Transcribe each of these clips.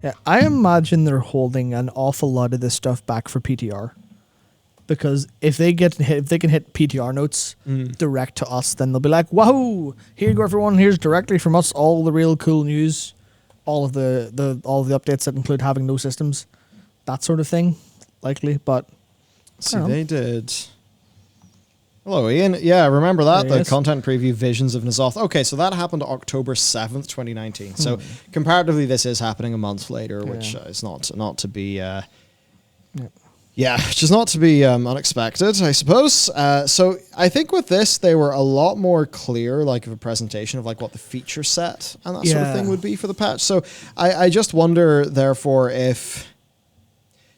Yeah, I imagine they're holding an awful lot of this stuff back for PTR. Because if they can hit PTR notes direct to us, then they'll be like, "Wahoo! Here you go, everyone. Here's directly from us all the real cool news, all of the updates that include having no systems, that sort of thing, likely." But see, they did. Hello, Ian. Yeah, remember that the content preview Visions of N'Zoth. Okay, so that happened October 7th, 2019. So comparatively, this is happening a month later, which is not to be. Yeah, just not to be unexpected, I suppose. So I think with this, they were a lot more clear, like of a presentation of like what the feature set and that sort of thing would be for the patch. So I just wonder, therefore, if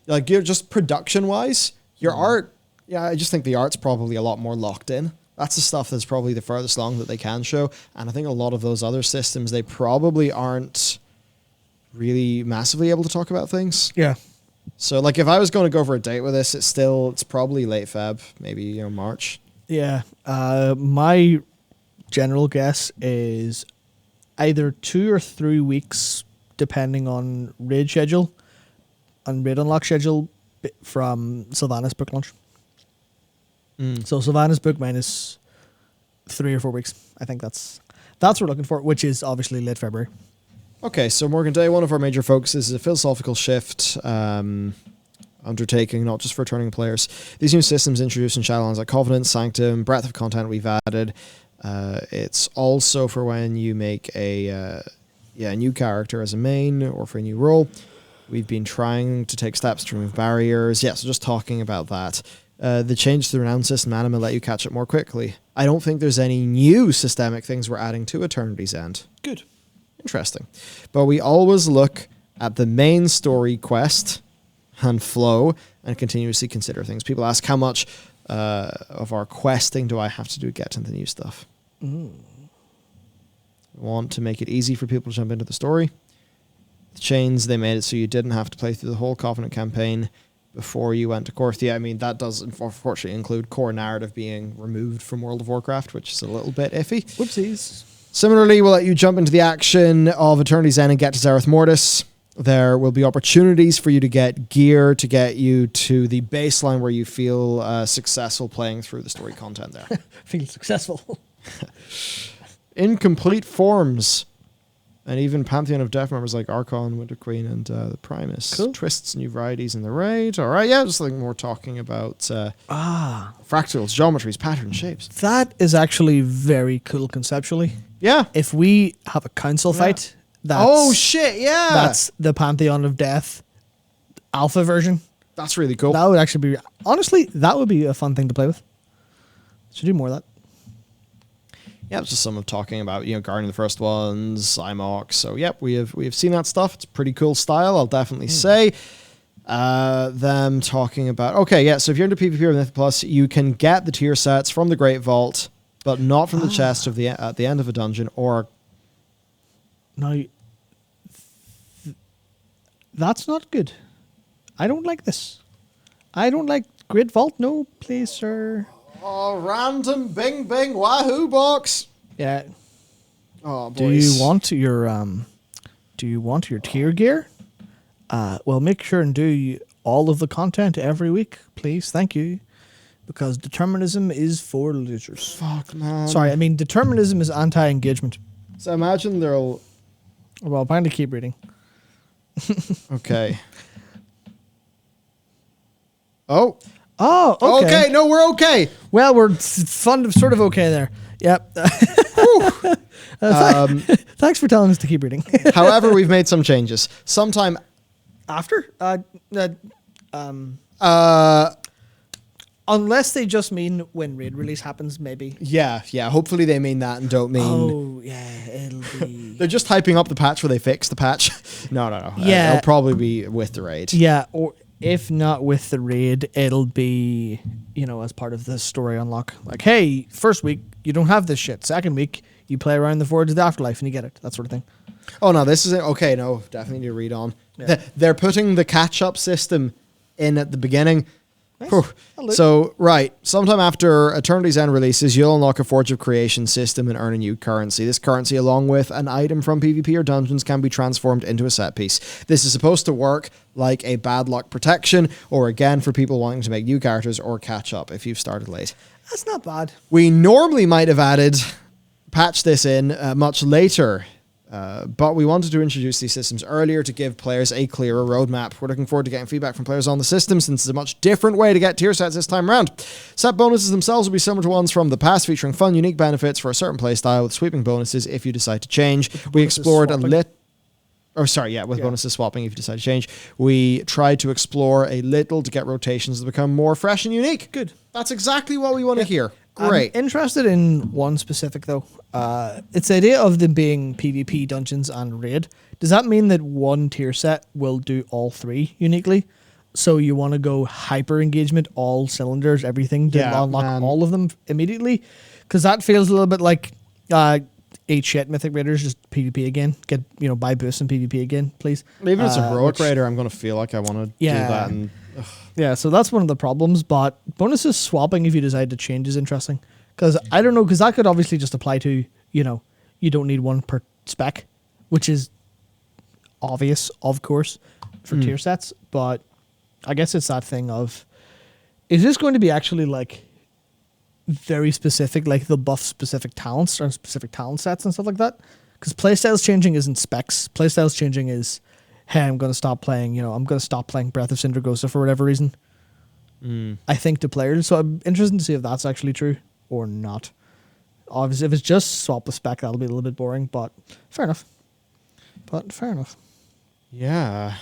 like you're just production-wise, your art, I just think the art's probably a lot more locked in. That's the stuff that's probably the furthest along that they can show. And I think a lot of those other systems, they probably aren't really massively able to talk about things. Yeah. So, like, if I was going to go for a date with this, it's probably late Feb, maybe March. Yeah, my general guess is either 2 or 3 weeks, depending on raid schedule and raid unlock schedule from Sylvanas book launch. So Sylvanas book minus 3 or 4 weeks. I think that's what we're looking for, which is obviously late February. Okay, so Morgan Day, one of our major focuses is a philosophical shift undertaking, not just for returning players. These new systems introduced in Shadowlands like Covenant, Sanctum, breadth of content we've added. It's also for when you make a new character as a main or for a new role. We've been trying to take steps to remove barriers. Yeah, so just talking about that. The change to the renown system anima let you catch up more quickly. I don't think there's any new systemic things we're adding to Eternity's End. Good. Interesting. But we always look at the main story quest and flow and continuously consider things. People ask, how much of our questing do I have to do to get into the new stuff? We want to make it easy for people to jump into the story. The chains, they made it so you didn't have to play through the whole Covenant campaign before you went to Korthia. I mean, that does unfortunately include core narrative being removed from World of Warcraft, which is a little bit iffy. Whoopsies. Similarly, we'll let you jump into the action of Eternity's End and get to Zereth Mortis. There will be opportunities for you to get gear to get you to the baseline where you feel successful playing through the story content there. Feel successful. Incomplete forms. And even Pantheon of Death members like Archon, Winter Queen, and the Primus. Cool. Twists, new varieties in the raid. All right, yeah, just like more talking about fractals, geometries, patterns, shapes. That is actually very cool conceptually. Yeah. If we have a council fight, that's the Pantheon of Death alpha version. That's really cool. That would actually be, honestly, that would be a fun thing to play with. Should do more of that. Yeah, it's just some of talking about, guarding the first ones, Cymox. So, yep, we have seen that stuff. It's pretty cool style, I'll definitely say. Them talking about... Okay, yeah, so if you're into PvP or Mythic Plus, you can get the tier sets from the Great Vault, but not from the chest at the end of a dungeon, or... Now, that's not good. I don't like this. I don't like Great Vault. No, please, sir. Oh, random bing bing wahoo box. Yeah. Oh, boys. Do you want your tier gear? Well, make sure and do all of the content every week, please. Thank you. Because determinism is for losers. Fuck, man. Sorry, I mean determinism is anti-engagement. So imagine there'll... Well, I'm going to keep reading. Okay. Oh, okay. Okay, no, we're okay. Well, we're sort of okay there. Yep. Thanks for telling us to keep reading. However, we've made some changes. Sometime After? Unless they just mean when raid release happens, maybe. Yeah. Hopefully they mean that and don't mean... Oh, yeah, it'll be... They're just hyping up the patch where they fix the patch. No. Yeah. It'll probably be with the raid. Yeah, or if not with the raid, it'll be, as part of the story unlock. Like, hey, first week, you don't have this shit. Second week, you play around the Forge of the Afterlife and you get it. That sort of thing. Oh, no, this is it. Okay, no, definitely need to read on. Yeah. They're putting the catch-up system in at the beginning. Whew. So, right, sometime after Eternity's End releases, you'll unlock a Forge of Creation system and earn a new currency. This currency, along with an item from PvP or dungeons, can be transformed into a set piece. This is supposed to work like a bad luck protection, or again, for people wanting to make new characters or catch up if you've started late. That's not bad. We normally might have patched this in much later, but we wanted to introduce these systems earlier to give players a clearer roadmap. We're looking forward to getting feedback from players on the system, since it's a much different way to get tier sets this time around. Set bonuses themselves will be similar to ones from the past, featuring fun, unique benefits for a certain playstyle with sweeping bonuses if you decide to change. We explored bonuses swapping if you decide to change. We tried to explore a little to get rotations to become more fresh and unique. Good. That's exactly what we want to hear. Great. I'm interested in one specific, though. It's the idea of them being PvP, dungeons, and raid. Does that mean that one tier set will do all three uniquely? So you want to go hyper engagement, all cylinders, everything, to unlock all of them immediately? Because that feels a little bit like eat shit Mythic Raiders, just PvP again. Buy boosts in PvP again, please. Even as a heroic raider, I'm going to feel like I want to do that. And yeah, so that's one of the problems, but bonuses swapping if you decide to change is interesting. Because I don't know, because that could obviously just apply to, you don't need one per spec, which is obvious, of course, for tier sets. But I guess it's that thing of, is this going to be actually like very specific, like they'll buff specific talents or specific talent sets and stuff like that? Because playstyles changing isn't specs. Playstyles changing is, hey, I'm going to stop playing, I'm going to stop playing Breath of Sindragosa for whatever reason. I think to players. So I'm interested to see if that's actually true or not. Obviously, if it's just swap the spec, that'll be a little bit boring, but fair enough. Yeah.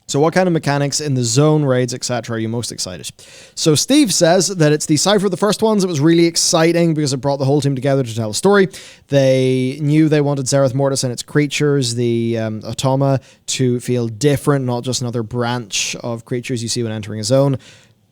So what kind of mechanics in the zone, raids, etc. are you most excited? So Steve says that it's the Cypher of the first ones. It was really exciting because it brought the whole team together to tell a story. They knew they wanted Zereth Mortis and its creatures, the Automa, to feel different, not just another branch of creatures you see when entering a zone.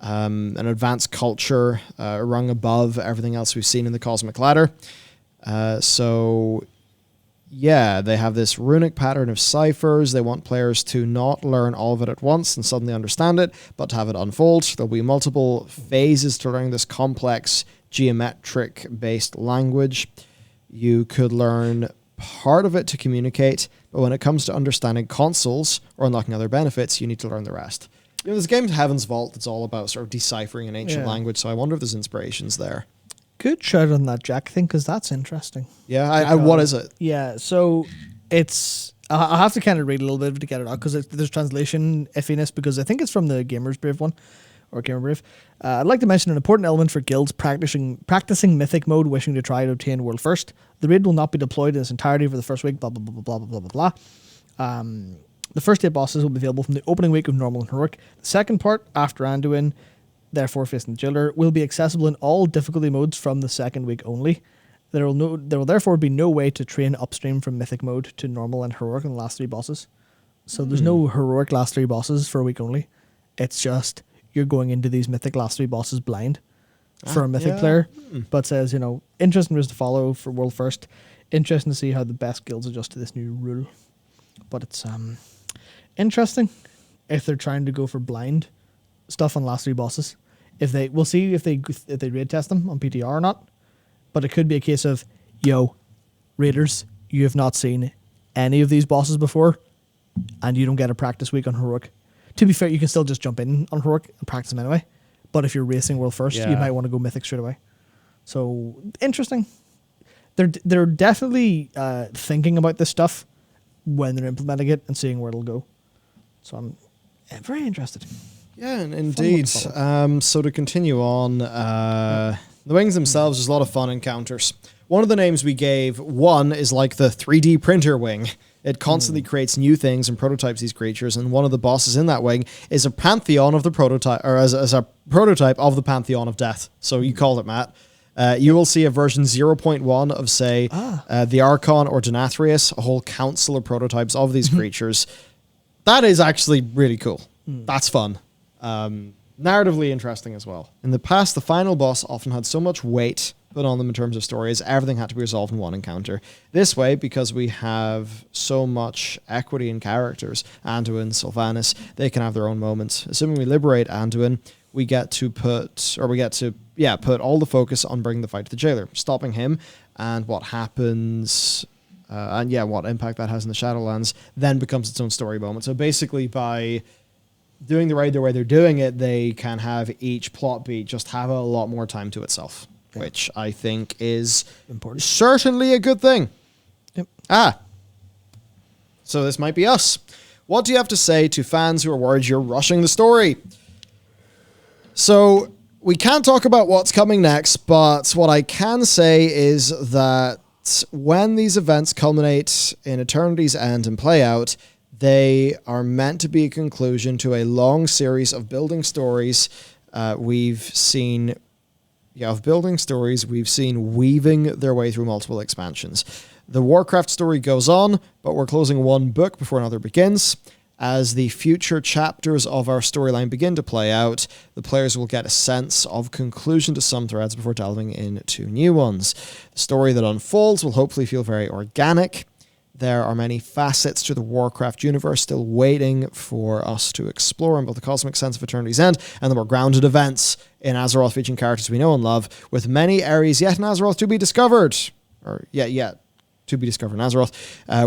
An advanced culture, a rung above everything else we've seen in the Cosmic Ladder. Yeah, they have this runic pattern of ciphers. They want players to not learn all of it at once and suddenly understand it, but to have it unfold. There'll be multiple phases to learning this complex geometric-based language. You could learn part of it to communicate, but when it comes to understanding consoles or unlocking other benefits, you need to learn the rest. There's a game, Heaven's Vault, that's all about sort of deciphering an ancient language, so I wonder if there's inspirations there. Good shout on that Jack thing, because that's interesting. Yeah, what is it? Yeah, so it's... I have to kind of read a little bit to get it out, because there's translation iffiness, because I think it's from the Gamer's Brave one, or Gamer Brave. I'd like to mention an important element for guilds practicing Mythic mode, wishing to try to obtain World First. The raid will not be deployed in its entirety for the first week, blah, blah, blah, blah, blah, blah, blah, blah. The first 8 bosses will be available from the opening week of Normal and Heroic. The second part, after Anduin, therefore facing the Jailer, will be accessible in all difficulty modes from the second week only. There will therefore be no way to train upstream from Mythic mode to Normal and Heroic in the last 3 bosses. So there's no Heroic last 3 bosses for a week only. It's just you're going into these Mythic last 3 bosses blind for a Mythic player. But says, interesting rules to follow for World First. Interesting to see how the best guilds adjust to this new rule. But it's interesting if they're trying to go for blind stuff on last 3 bosses. We'll see if they raid test them on PTR or not. But it could be a case of, raiders, you have not seen any of these bosses before, and you don't get a practice week on Heroic. To be fair, you can still just jump in on Heroic and practice them anyway. But if you're racing World First, you might want to go Mythic straight away. So interesting. They're definitely thinking about this stuff when they're implementing it and seeing where it'll go. So I'm very interested. Yeah, indeed. So to continue on, the wings themselves, there's a lot of fun encounters. One of the names we gave, one, is like the 3D printer wing. It constantly creates new things and prototypes these creatures, and one of the bosses in that wing is a pantheon of the prototype, or as a prototype of the pantheon of death. So you called it, Matt. You will see a version 0.1 of, say, the Archon or Denathrius, a whole council of prototypes of these creatures. That is actually really cool. That's fun. Narratively interesting as well. In the past, the final boss often had so much weight put on them in terms of stories, everything had to be resolved in one encounter. This way, because we have so much equity in characters, Anduin, Sylvanas, they can have their own moments. Assuming we liberate Anduin, we get to put all the focus on bringing the fight to the jailer, stopping him, and what happens, what impact that has in the Shadowlands then becomes its own story moment. So basically, by doing the raid the way they're doing it, they can have each plot beat just have a lot more time to itself, which I think is important. Certainly a good thing. Yep. So this might be us. What do you have to say to fans who are worried you're rushing the story? So we can't talk about what's coming next, but what I can say is that when these events culminate in Eternity's End and play out, they are meant to be a conclusion to a long series of building stories. We've seen weaving their way through multiple expansions. The Warcraft story goes on, but we're closing one book before another begins. As the future chapters of our storyline begin to play out, the players will get a sense of conclusion to some threads before delving into new ones. The story that unfolds will hopefully feel very organic. There are many facets to the Warcraft universe still waiting for us to explore in both the cosmic sense of Eternity's End and the more grounded events in Azeroth featuring characters we know and love, with many areas yet in Azeroth to be discovered. Or yet to be discovered in Azeroth.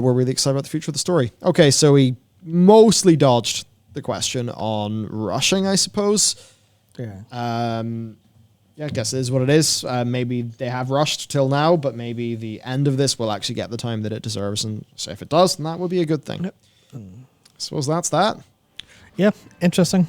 We're really excited about the future of the story. Okay, so we mostly dodged the question on rushing, I suppose. Yeah. I guess it is what it is. Maybe they have rushed till now, but maybe the end of this will actually get the time that it deserves. And so if it does, then that would be a good thing. Yep. I suppose that's that. Yeah, interesting.